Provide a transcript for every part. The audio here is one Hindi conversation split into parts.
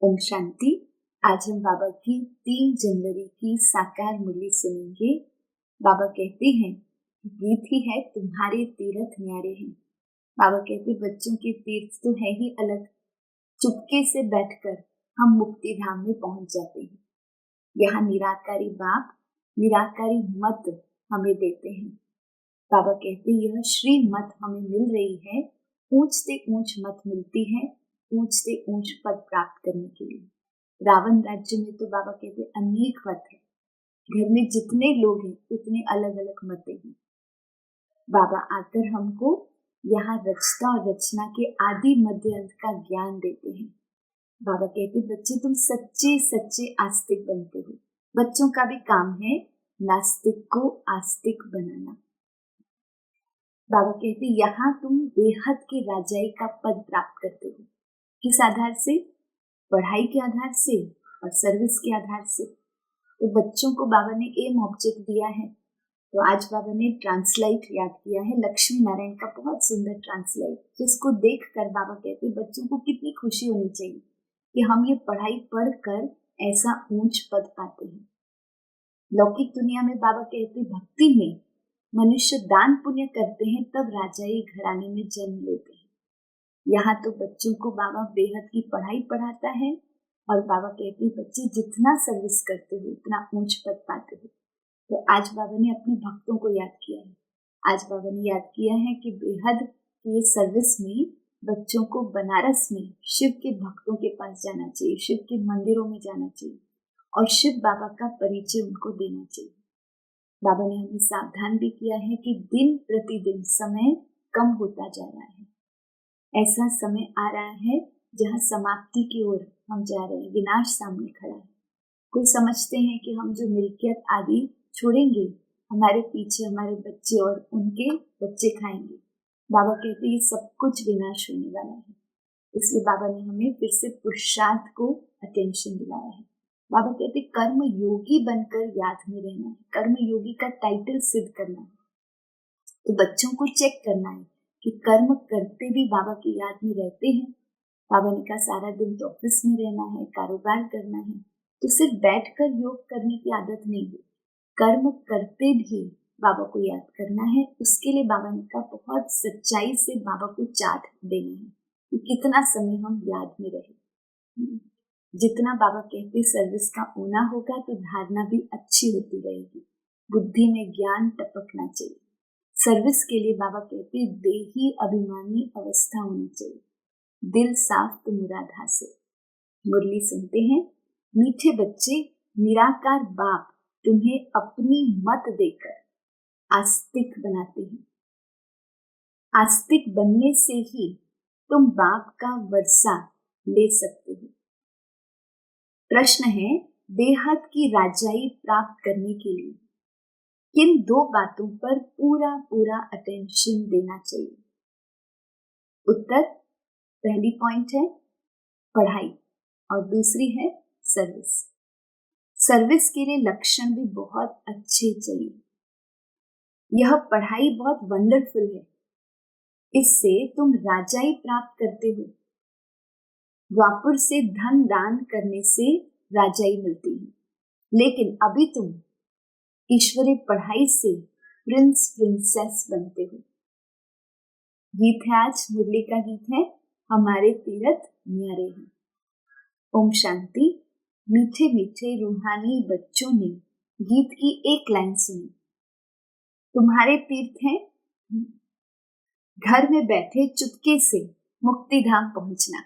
ओम शांति। आज हम बाबा की 3 जनवरी की साकार मुरली सुनेंगे। बाबा कहते हैं गीत ही है तुम्हारे तीर्थ न्यारे हैं। बाबा कहते बच्चों के तीर्थ तो है ही अलग, चुपके से बैठकर हम मुक्ति धाम में पहुंच जाते हैं। यहाँ निराकारी बाप निराकारी मत हमें देते हैं। बाबा कहते यह श्री मत हमें मिल रही है, ऊंच से ऊंच मत मिलती है, ऊंच से ऊंच पद प्राप्त करने के लिए। रावण राज्य में तो बाबा कहते अनेक मत है, घर में जितने लोग हैं उतने अलग अलग मतें हैं। बाबा आकर हमको यहाँ रचना और रचना के आदि मध्य अंत का ज्ञान देते हैं। बाबा कहते बच्चे तुम सच्चे सच्चे आस्तिक बनते हो। बच्चों का भी काम है नास्तिक को आस्तिक बनाना। बाबा कहते यहाँ तुम बेहद के राजाई का पद प्राप्त करते हो। किस आधार से? पढ़ाई के आधार से और सर्विस के आधार से। तो बच्चों को बाबा ने एम ऑब्जेक्ट दिया है। तो आज बाबा ने ट्रांसलाइट याद किया है, लक्ष्मी नारायण का बहुत सुंदर ट्रांसलाइट, जिसको देखकर बाबा कहते बच्चों को कितनी खुशी होनी चाहिए कि हम ये पढ़ाई पढ़कर ऐसा ऊंच पद पाते हैं। लौकिक दुनिया में बाबा कहते भक्ति में मनुष्य दान पुण्य करते हैं तब राजाई घराने में जन्म लेते हैं। यहाँ तो बच्चों को बाबा बेहद की पढ़ाई पढ़ाता है और बाबा कहते हैं बच्चे जितना सर्विस करते हो उतना ऊंच पद पाते हो। तो आज बाबा ने अपने भक्तों को याद किया है। आज बाबा ने याद किया है कि बेहद ये सर्विस में बच्चों को बनारस में शिव के भक्तों के पास जाना चाहिए, शिव के मंदिरों में जाना चाहिए और शिव बाबा का परिचय उनको देना चाहिए। बाबा ने हमें सावधान भी किया है कि दिन प्रतिदिन समय कम होता जा रहा है। ऐसा समय आ रहा है जहाँ समाप्ति की ओर हम जा रहे हैं, विनाश सामने खड़ा है। कोई समझते हैं कि हम जो मिल्कियत आदि छोड़ेंगे हमारे पीछे हमारे बच्चे और उनके बच्चे खाएंगे। बाबा कहते ये सब कुछ विनाश होने वाला है। इसलिए बाबा ने हमें फिर से पुरुषार्थ को अटेंशन दिलाया है। बाबा कहते कर्म योगी बनकर याद में रहना है, कर्म योगी का टाइटल सिद्ध करना है। तो बच्चों को चेक करना है कि कर्म करते भी बाबा की याद में रहते हैं। बाबा ने कहा सारा दिन तो ऑफिस में रहना है, कारोबार करना है, तो सिर्फ बैठकर योग करने की आदत नहीं है, कर्म करते भी बाबा को याद करना है। उसके लिए बाबा ने कहा बहुत सच्चाई से बाबा को चार्ट देना है कि कितना समय हम याद में रहे। जितना बाबा कहते सर्विस का होना होगा तो धारणा भी अच्छी होती रहेगी, बुद्धि में ज्ञान टपकना चाहिए। सर्विस के लिए बाबा कहते देही अभिमानी अवस्था होनी चाहिए, दिल साफ तो मुराद हासिल। मुरली सुनते हैं। मीठे बच्चे निराकार बाप तुम्हें अपनी मत देकर आस्तिक बनाते हैं। आस्तिक बनने से ही तुम बाप का वर्षा ले सकते हो। प्रश्न है बेहद की राजाई प्राप्त करने के लिए किन 2 बातों पर पूरा पूरा अटेंशन देना चाहिए? उत्तर पहली पॉइंट है पढ़ाई और दूसरी है सर्विस। सर्विस के लिए लक्षण भी बहुत अच्छे चाहिए। यह पढ़ाई बहुत वंडरफुल है, इससे तुम राजाई प्राप्त करते हो। द्वापर से धन दान करने से राजाई मिलती है, लेकिन अभी तुम ईश्वरीय पढ़ाई से प्रिंस प्रिंसेस बनते हो। गीत है आज मुरली का गीत है हमारे तीर्थ न्यारे हैं। ओम शांति। मीठे मीठे रूहानी बच्चों ने गीत की एक लाइन सुनी। तुम्हारे तीर्थ हैं घर में बैठे चुपके से मुक्ति धाम पहुंचना।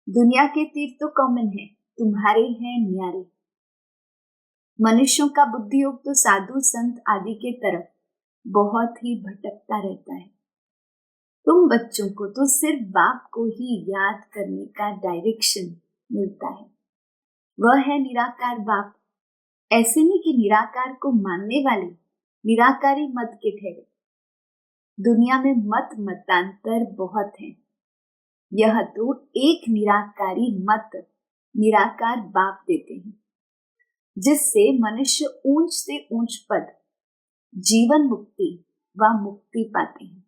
दुनिया के तीर्थ तो कॉमन है, तुम्हारे हैं न्यारे। मनुष्यों का बुद्धि योग तो साधु संत आदि के तरफ बहुत ही भटकता रहता है। तुम बच्चों को तो सिर्फ बाप को ही याद करने का डायरेक्शन मिलता है। वह है निराकार बाप। ऐसे नहीं कि निराकार को मानने वाले निराकारी मत के ठहरे। दुनिया में मत मतांतर बहुत है। यह तो एक निराकारी मत निराकार बाप देते हैं, जिससे मनुष्य ऊंच से ऊंच पद जीवन मुक्ति व मुक्ति पाते हैं।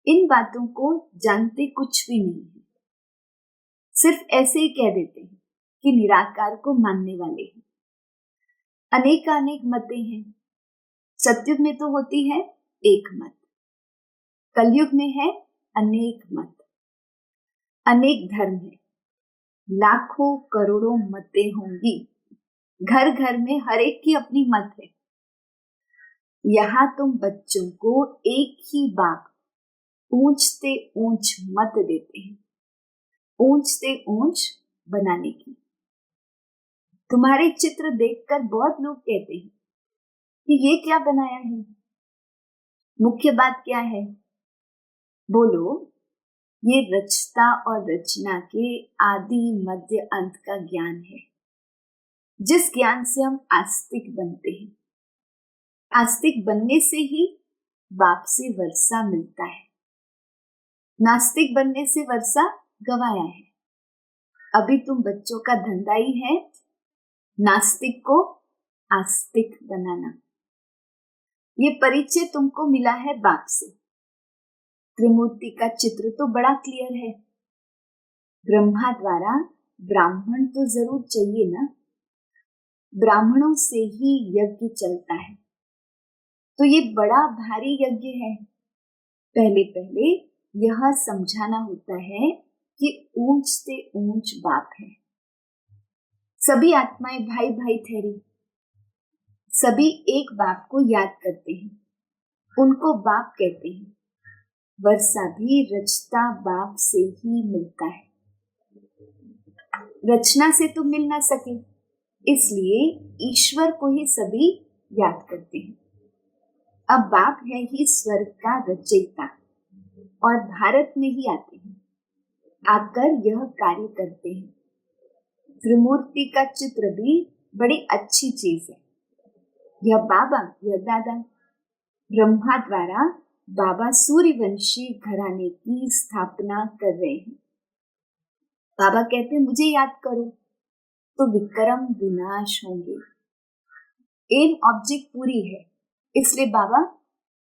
इन बातों को जानते कुछ भी नहीं है। सिर्फ ऐसे ही कह देते हैं कि निराकार को मानने वाले हैं। अनेक मतें हैं। सतयुग में तो होती है एक मत, कलयुग में है अनेक मत, अनेक धर्म है, लाखों करोड़ों मतें होंगी, घर घर में हर एक की अपनी मत है। यहाँ तुम बच्चों को एक ही बात ऊंचते ऊंच मत देते हैं, ऊंचते ऊंच बनाने की। तुम्हारे चित्र देखकर बहुत लोग कहते हैं कि ये क्या बनाया है, मुख्य बात क्या है? बोलो, ये रचता और रचना के आदि मध्य अंत का ज्ञान है, जिस ज्ञान से हम आस्तिक बनते हैं। आस्तिक बनने से ही बाप से वर्षा मिलता है, नास्तिक बनने से वर्षा गवाया है। अभी तुम बच्चों का धंधा ही है नास्तिक को आस्तिक बनाना। ये परिचय तुमको मिला है बाप से। त्रिमूर्ति का चित्र तो बड़ा क्लियर है। ब्रह्मा द्वारा ब्राह्मण तो जरूर चाहिए ना, ब्राह्मणों से ही यज्ञ चलता है, तो ये बड़ा भारी यज्ञ है। पहले पहले यह समझाना होता है कि ऊंच से ऊंच बाप है। सभी आत्माएं भाई भाई ठहरी, सभी एक बाप को याद करते हैं, उनको बाप कहते हैं। वर्षा भी रचता बाप से ही मिलता है, रचना से तो मिल ना सके, इसलिए ईश्वर को ही सभी याद करते हैं। अब बाप है ही स्वर्ग का रचयिता और भारत में ही आते हैं, आकर यह कार्य करते हैं। त्रिमूर्ति का चित्र भी बड़ी अच्छी चीज है। यह बाबा, यह दादा। ब्रह्मा द्वारा बाबा सूर्यवंशी घराने की स्थापना कर रहे हैं। बाबा कहते हैं मुझे याद करो तो विक्रम विनाश होंगे। एम ऑब्जेक्ट पूरी है, इसलिए बाबा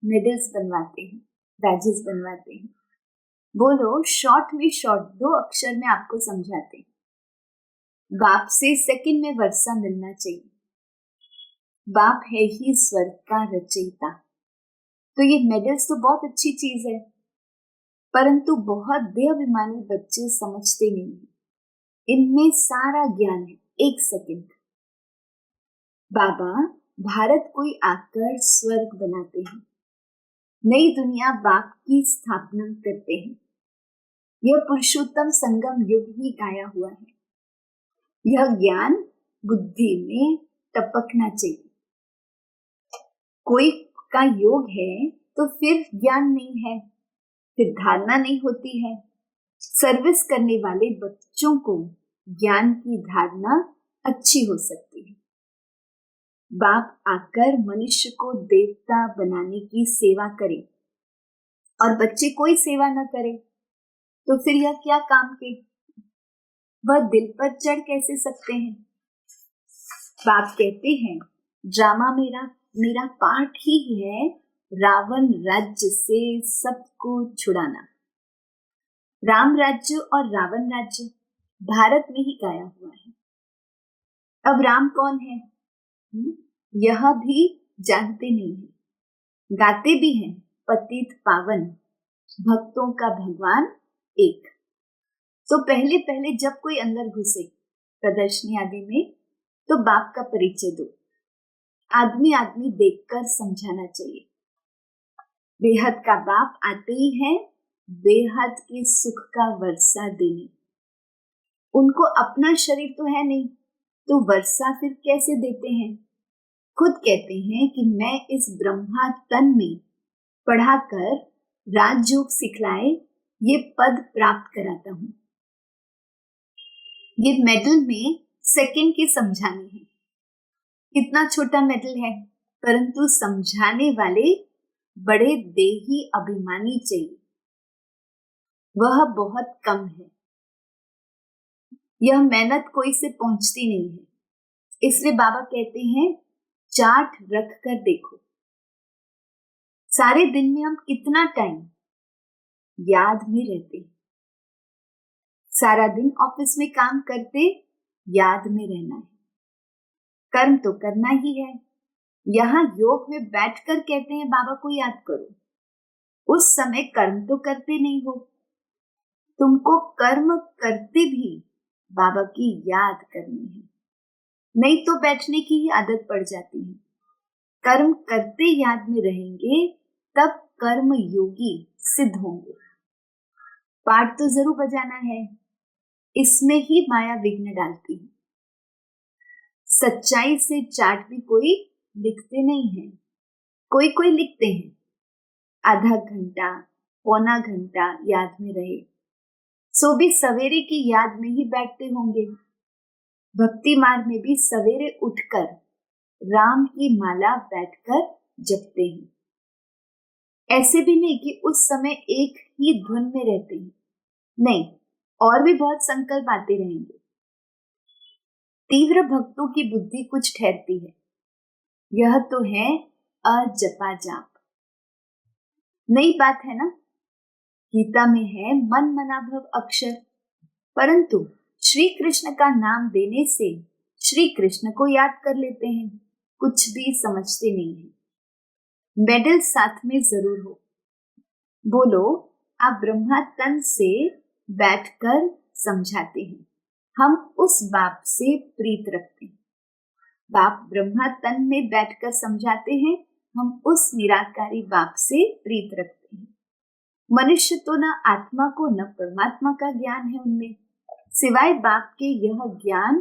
मेडल्स बनवाते हैं, बैजेस बनवाते हैं। बोलो, शॉर्ट में शॉर्ट 2 अक्षर में आपको समझाते हैं। बाप से सेकंड में वर्षा मिलना चाहिए। बाप है ही स्वर्ग का रचयिता। तो ये मेडल्स तो बहुत अच्छी चीज है, परंतु बहुत देहाभिमानी बच्चे समझते नहीं है। इनमें सारा ज्ञान है। 1 सेकंड, बाबा भारत को ही आकर स्वर्ग बनाते हैं, नई दुनिया बाप की स्थापना करते हैं। यह पुरुषोत्तम संगम युग ही गाया हुआ है। यह ज्ञान बुद्धि में टपकना चाहिए। कोई का योग है तो फिर ज्ञान नहीं है, फिर धारणा नहीं होती है। सर्विस करने वाले बच्चों को ज्ञान की धारणा अच्छी हो सकती है। बाप आकर मनुष्य को देवता बनाने की सेवा करे और बच्चे कोई सेवा न करे तो फिर यह क्या काम के? वह दिल पर चढ़ कैसे सकते हैं? बाप कहते हैं ड्रामा मेरा पाठ ही है रावण राज्य से सबको छुड़ाना। राम राज्य और रावण राज्य भारत में ही गाया हुआ है। अब राम कौन है यह भी जानते नहीं है, गाते भी हैं पतित पावन भक्तों का भगवान एक। तो पहले पहले जब कोई अंदर घुसे प्रदर्शनी आदि में तो बाप का परिचय दो। आदमी आदमी देखकर समझाना चाहिए। बेहद का बाप आते ही है बेहद के सुख का वर्षा देने। उनको अपना शरीर तो है नहीं, तो वर्षा फिर कैसे देते हैं? खुद कहते हैं कि मैं इस ब्रह्मा तन में पढ़ाकर राजयोग सिखलाए ये पद प्राप्त कराता हूँ। ये मेडल में सेकंड के समझाने हैं। कितना छोटा मेडल है, परंतु समझाने वाले बड़े देही अभिमानी चाहिए, वह बहुत कम है। यह मेहनत कोई से पहुंचती नहीं है, इसलिए बाबा कहते हैं चार्ट रख कर देखो। सारे दिन में हम कितना टाइम याद में रहते हैं, सारा दिन ऑफिस में काम करते याद में रहना है। कर्म तो करना ही है। यहाँ योग में बैठकर कहते हैं बाबा को याद करो, उस समय कर्म तो करते नहीं हो। तुमको कर्म करते भी बाबा की याद करनी है, नहीं तो बैठने की ही आदत पड़ जाती है। कर्म करते याद में रहेंगे तब कर्म योगी सिद्ध होंगे। पाठ तो जरूर बजाना है, इसमें ही माया विघ्न डालती है। सच्चाई से चार्ट भी कोई लिखते नहीं है, कोई कोई लिखते हैं। आधा घंटा पौना घंटा याद में रहे, सो भी सवेरे की याद में ही बैठते होंगे। भक्ति मार्ग में भी सवेरे उठकर राम की माला बैठकर जपते हैं। ऐसे भी नहीं कि उस समय एक ही धुन में रहते हैं, नहीं, और भी बहुत संकल्प आते रहेंगे। तीव्र भक्तों की बुद्धि कुछ ठहरती है, यह तो है अजपा जाप। नई बात है ना, गीता में है मन मनाभव अक्षर, परंतु श्री कृष्ण का नाम देने से श्री कृष्ण को याद कर लेते हैं, कुछ भी समझते नहीं है। मेडल साथ में जरूर हो। बोलो, आप ब्रह्मा तन से बैठकर समझाते हैं, हम उस बाप से प्रीत रखते हैं। बाप ब्रह्मा तन में बैठकर समझाते हैं, हम उस निराकारी बाप से प्रीत रखते हैं। मनुष्य तो न आत्मा को न परमात्मा का ज्ञान है उनमें, सिवाय बाप के यह ज्ञान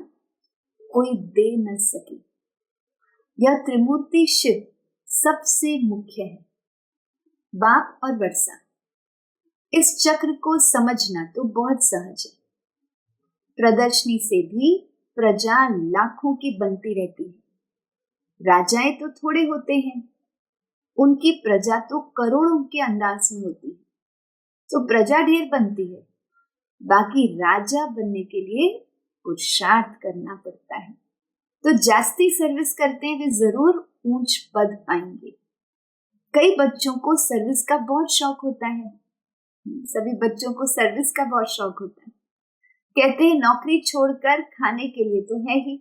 कोई दे न सके। यह त्रिमूर्ति शिव सबसे मुख्य है, बाप और वर्षा। इस चक्र को समझना तो बहुत सहज है। प्रदर्शनी से भी प्रजा लाखों की बनती रहती है। राजाएं तो थोड़े होते हैं, उनकी प्रजा तो करोड़ों के अंदाज में होती है, तो प्रजा ढेर बनती है। बाकी राजा बनने के लिए पुरुषार्थ करना पड़ता है। तो जास्ती सर्विस करते हैं वे जरूर ऊंच पद पाएंगे। कई बच्चों को सर्विस का बहुत शौक होता है, सभी बच्चों को सर्विस का बहुत शौक होता है। कहते हैं नौकरी छोड़कर खाने के लिए तो है ही,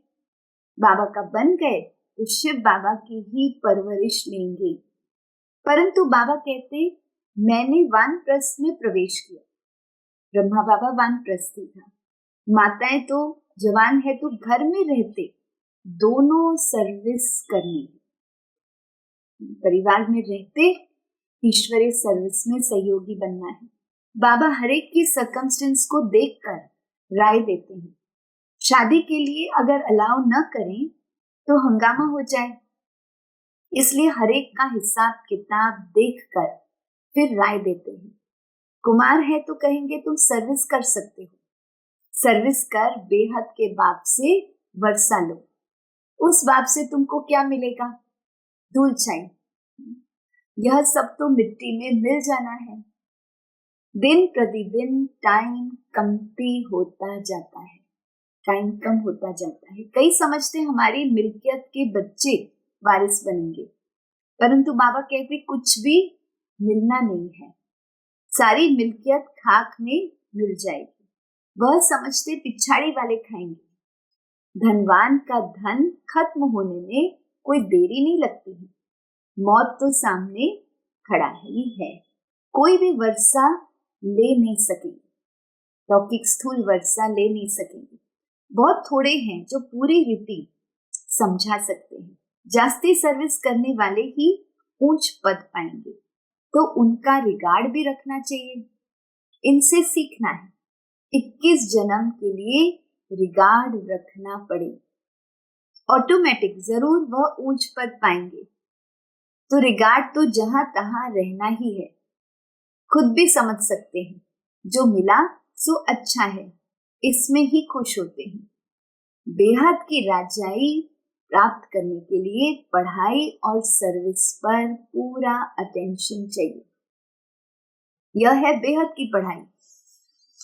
बाबा का बन गए तो शिव बाबा की ही परवरिश लेंगे। परंतु बाबा कहते मैंने वानप्रस्थ में प्रवेश किया। ब्रह्मा बाबा वानप्रस्थी था, माताएं तो जवान है तो घर में रहते, दोनों सर्विस करनी है। परिवार में रहते ईश्वरीय सर्विस में सहयोगी बनना है। बाबा हरेक की सर्कमस्टेंस को देखकर राय देते हैं। शादी के लिए अगर अलाउ न करें तो हंगामा हो जाए, इसलिए हरेक का हिसाब किताब देखकर फिर राय देते हैं। कुमार है तो कहेंगे तुम सर्विस कर सकते हो, सर्विस कर बेहद के बाप से वर्षा लो। उस बाप से तुमको क्या मिलेगा? धूल छाई। यह सब तो मिट्टी में मिल जाना है। दिन प्रतिदिन टाइम कमती होता जाता है, टाइम कम होता जाता है। कई समझते हमारी मिल्कियत के बच्चे वारिस बनेंगे, परंतु बाबा कहते कुछ भी मिलना नहीं है, सारी मिल्कियत खाक में मिल जाएगी। वह समझते पिछाड़ी वाले खाएंगे। धनवान का धन खत्म होने में कोई देरी नहीं लगती है, मौत तो सामने खड़ा ही है। कोई भी वर्षा ले नहीं सकेगी, लौकिक स्थूल वर्षा ले नहीं सकेगी। बहुत थोड़े हैं जो पूरी रीति समझा सकते हैं। जास्ती सर्विस करने वाले ही ऊंच पद पाएंगे, तो उनका रिगार्ड भी रखना चाहिए। इनसे सीखना है, 21 जन्म के लिए रिगार्ड रखना पड़े, ऑटोमेटिक जरूर वह ऊंच पद पाएंगे। तो रिगार्ड तो जहां तहां रहना ही है। खुद भी समझ सकते हैं, जो मिला सो अच्छा है, इसमें ही खुश होते हैं। बेहद की राजाई प्राप्त करने के लिए पढ़ाई और सर्विस पर पूरा अटेंशन चाहिए। यह है बेहद की पढ़ाई,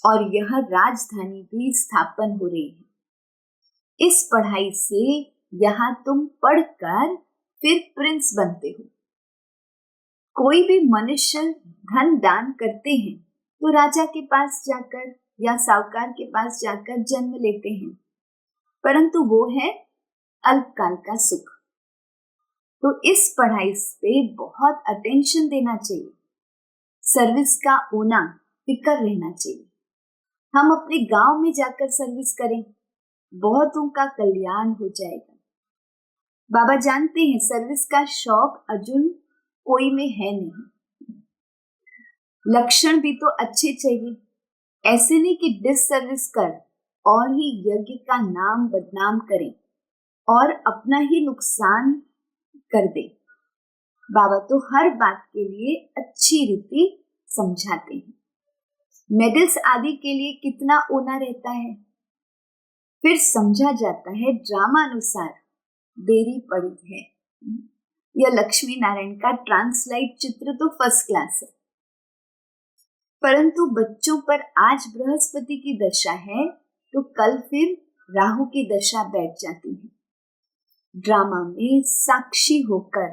और यह राजधानी भी स्थापन हो रही है। इस पढ़ाई से यहाँ तुम पढ़कर फिर प्रिंस बनते हो। कोई भी मनुष्य धन दान करते हैं तो राजा के पास जाकर या साहूकार के पास जाकर जन्म लेते हैं, परंतु वो है अल्पकाल का सुख। तो इस पढ़ाई पे बहुत अटेंशन देना चाहिए, सर्विस का होना फिक्र रहना चाहिए। हम अपने गांव में जाकर सर्विस करें, बहुतों का कल्याण हो जाएगा। बाबा जानते हैं सर्विस का शौक अर्जुन कोई में है नहीं। लक्षण भी तो अच्छे चाहिए, ऐसे नहीं कि डिससर्विस कर और ही यज्ञ का नाम बदनाम करें और अपना ही नुकसान कर दे। बाबा तो हर बात के लिए अच्छी रीति समझाते हैं। मेडल्स आदि के लिए कितना ओना रहता है, फिर समझा जाता है ड्रामा अनुसार देरी पड़ी है। यह लक्ष्मी नारायण का ट्रांसलाइट चित्र तो फर्स्ट क्लास है, परंतु बच्चों पर आज बृहस्पति की दशा है तो कल फिर राहु की दशा बैठ जाती है। ड्रामा में साक्षी होकर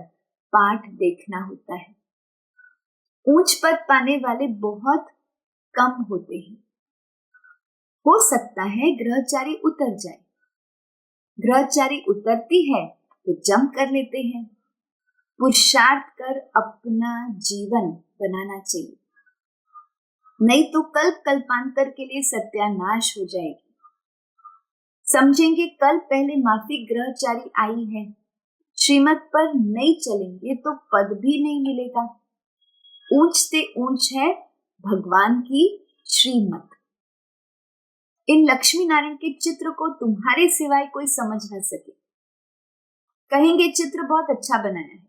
पाठ देखना होता है। ऊंच पद पाने वाले बहुत कम होते हैं। हो सकता है ग्रहचारी उतर जाए, ग्रहचारी उतरती है तो जम कर लेते हैं। पुरुषार्थ कर अपना जीवन बनाना चाहिए, नहीं तो कल्प कल्पांतर के लिए सत्यानाश हो जाएगी। समझेंगे कल पहले माफी ग्रहचारी आई है, श्रीमत पर नहीं चलेंगे तो पद भी नहीं मिलेगा। ऊंच से ऊंच है भगवान की श्रीमत। इन लक्ष्मी नारायण के चित्र को तुम्हारे सिवाय कोई समझ न सके, कहेंगे चित्र बहुत अच्छा बनाया है।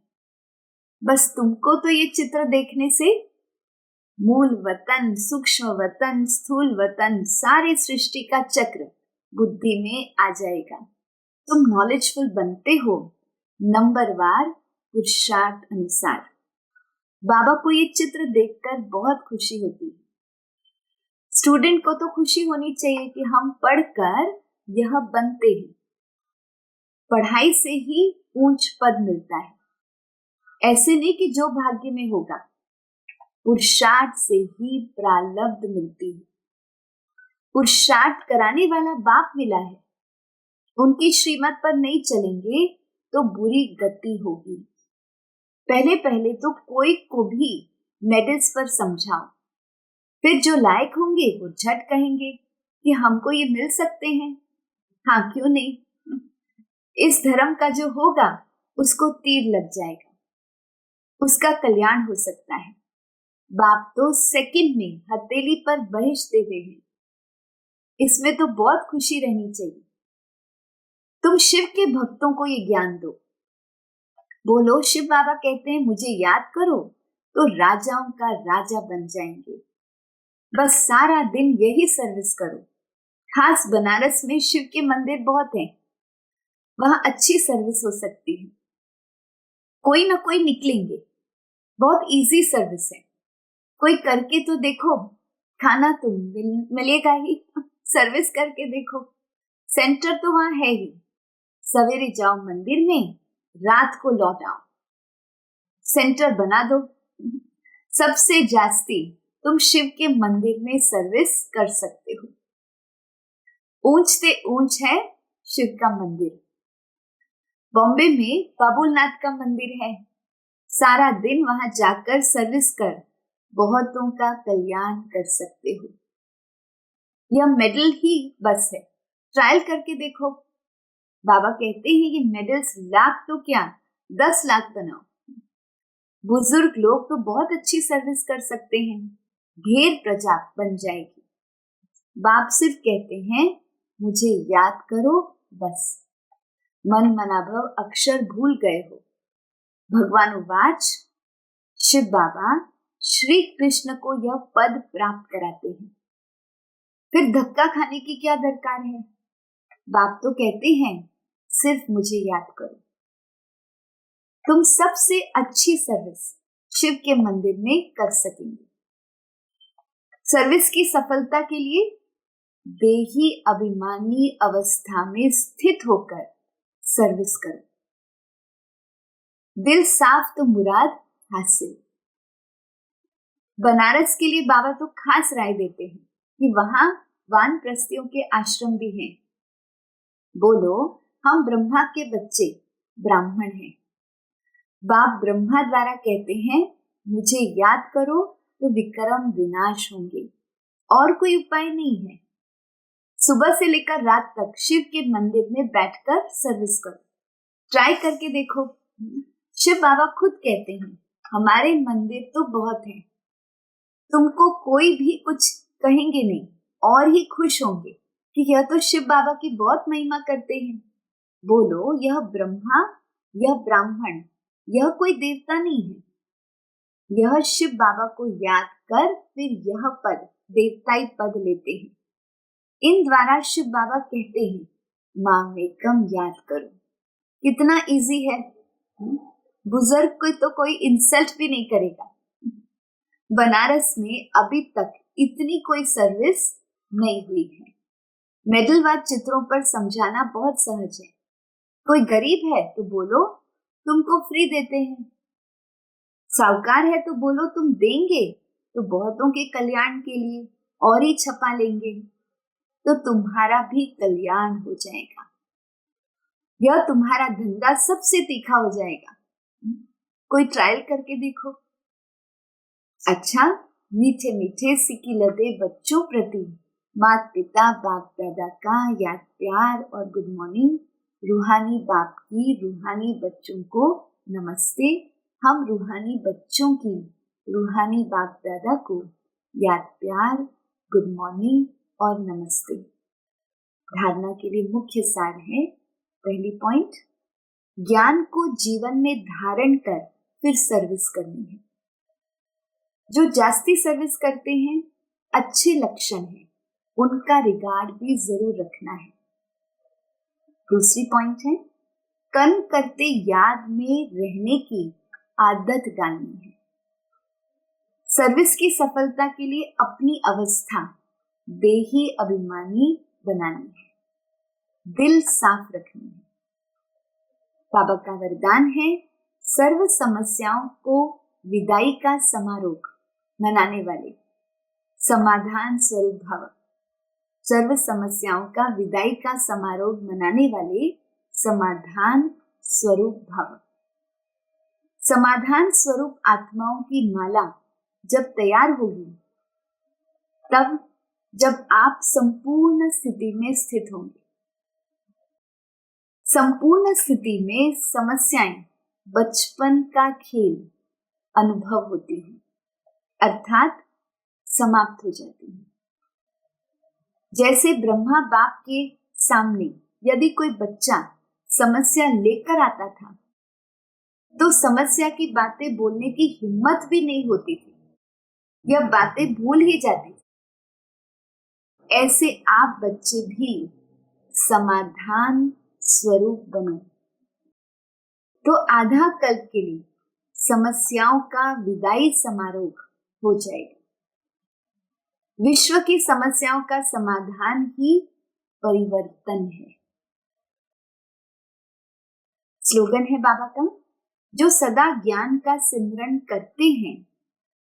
बस तुमको तो ये चित्र देखने से मूल वतन, सूक्ष्म वतन, स्थूल वतन, सारे सृष्टि का चक्र बुद्धि में आ जाएगा। तुम नॉलेजफुल बनते हो नंबरवार पुरुषार्थ अनुसार। बाबा को ये चित्र देखकर बहुत खुशी होती है। स्टूडेंट को तो खुशी होनी चाहिए कि हम पढ़कर यह बनते हैं। पढ़ाई से ही ऊंच पद मिलता है, ऐसे नहीं कि जो भाग्य में होगा। पुरुषार्थ से ही प्रारब्ध मिलती है। पुरुषार्थ कराने वाला बाप मिला है, उनकी श्रीमत पर नहीं चलेंगे तो बुरी गति होगी। पहले पहले तो कोई को भी मेडल्स पर समझाओ, फिर जो लायक होंगे वो झट कहेंगे कि हमको ये मिल सकते हैं। हाँ, क्यों नहीं। इस धर्म का जो होगा उसको तीर लग जाएगा, उसका कल्याण हो सकता है। बाप तो सेकंड में हथेली पर बहिश दे रहे हैं, इसमें तो बहुत खुशी रहनी चाहिए। तुम शिव के भक्तों को ये ज्ञान दो, बोलो शिव बाबा कहते हैं मुझे याद करो तो राजाओं का राजा बन जाएंगे। बस सारा दिन यही सर्विस करो। खास बनारस में शिव के मंदिर बहुत हैं, वहां अच्छी सर्विस हो सकती है। कोई ना कोई निकलेंगे, बहुत इजी सर्विस है। कोई करके तो देखो, खाना तो मिलेगा ही। सर्विस करके देखो, सेंटर तो वहां है ही। सवेरे जाओ मंदिर में, रात को लौट आओ, सेंटर बना दो। सबसे जास्ती तुम शिव के मंदिर में सर्विस कर सकते हो। ऊंच से ऊंच है शिव का मंदिर। बॉम्बे में बाबुलनाथ का मंदिर है। सारा दिन वहां जाकर सर्विस कर बहुतों का कल्याण कर सकते हो। यह मेडल ही बस है, ट्रायल करके देखो। बाबा कहते हैं ये मेडल्स लाख तो क्या 10 लाख बनाओ। बुजुर्ग लोग तो बहुत अच्छी सर्विस कर सकते हैं, ढेर प्रजा बन जाएगी। बाप सिर्फ कहते हैं मुझे याद करो बस। मन मनाभव अक्षर भूल गए हो। भगवान उवाच, शिव बाबा श्री कृष्ण को यह पद प्राप्त कराते हैं, फिर धक्का खाने की क्या दरकार है। बाप तो कहते हैं सिर्फ मुझे याद करो। तुम सबसे अच्छी सर्विस शिव के मंदिर में कर सकेंगे। सर्विस की सफलता के लिए देही अभिमानी अवस्था में स्थित होकर सर्विस करो। दिल साफ तो मुराद हासिल। बनारस के लिए बाबा तो खास राय देते हैं कि वहां वानप्रस्थियों के आश्रम भी हैं। बोलो, हम ब्रह्मा के बच्चे ब्राह्मण हैं। बाप ब्रह्मा द्वारा कहते हैं, मुझे याद करो तो विक्रम विनाश होंगे, और कोई उपाय नहीं है। सुबह से लेकर रात तक शिव के मंदिर में बैठकर सर्विस करो, ट्राई करके देखो। शिव बाबा खुद कहते हैं, हमारे मंदिर तो बहुत हैं, तुमको कोई भी कुछ कहेंगे नहीं और ही खुश होंगे कि यह तो शिव बाबा की बहुत महिमा करते हैं। बोलो, यह ब्रह्मा, यह ब्राह्मण, यह कोई देवता नहीं है। यह शिव बाबा को याद कर फिर यह पद देवताई पद लेते हैं। इन द्वारा शिव बाबा कहते हैं, मां एकम याद करो। कितना इजी है। बुजुर्ग को तो कोई इंसल्ट भी नहीं करेगा। बनारस में अभी तक इतनी कोई सर्विस नहीं हुई है। मेडलवाद चित्रों पर समझाना बहुत सहज है। कोई गरीब है तो बोलो तुमको फ्री देते हैं, साहूकार है तो बोलो तुम देंगे तो बहुतों के कल्याण के लिए और ही छपा लेंगे, तो तुम्हारा भी कल्याण हो जाएगा। यह तुम्हारा धंधा सबसे तीखा हो जाएगा। कोई ट्रायल करके देखो। अच्छा, मीठे मीठे सिक्की लदे बच्चों प्रति माता पिता बाप दादा का याद प्यार और गुड मॉर्निंग। रूहानी बाप की रूहानी बच्चों को नमस्ते। हम रूहानी बच्चों की रूहानी बाप दादा को याद प्यार, गुड मॉर्निंग और नमस्ते। धारणा के लिए मुख्य सार है, पहली पॉइंट, ज्ञान को जीवन में धारण कर फिर सर्विस करनी है। जो जास्ती सर्विस करते हैं अच्छे लक्षण है, उनका रिगार्ड भी जरूर रखना है। दूसरी पॉइंट है, कर्म करते याद में रहने की आदत डालनी है। सर्विस की सफलता के लिए अपनी अवस्था देही अभिमानी बनानी है, दिल साफ रखनी है। बाबा का वरदान है, सर्व समस्याओं को विदाई का समारोह मनाने वाले समाधान स्वरूप भव। सर्व समस्याओं का विदाई का समारोह मनाने वाले समाधान स्वरूप भव। समाधान स्वरूप आत्माओं की माला जब तैयार होगी, तब जब आप संपूर्ण स्थिति में स्थित होंगे। संपूर्ण स्थिति में समस्याएं बचपन का खेल अनुभव होती हैं, अर्थात समाप्त हो जाती हैं। जैसे ब्रह्मा बाप के सामने यदि कोई बच्चा समस्या लेकर आता था तो समस्या की बातें बोलने की हिम्मत भी नहीं होती थी, यह बातें भूल ही जाती थी। ऐसे आप बच्चे भी समाधान स्वरूप बनो तो आधा कल्प के लिए समस्याओं का विदाई समारोह हो जाएगा। विश्व की समस्याओं का समाधान ही परिवर्तन है। स्लोगन है बाबा का, जो सदा ज्ञान का सिमरन करते हैं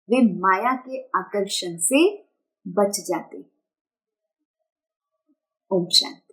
वे माया के आकर्षण से बच जाते। ओम शांति।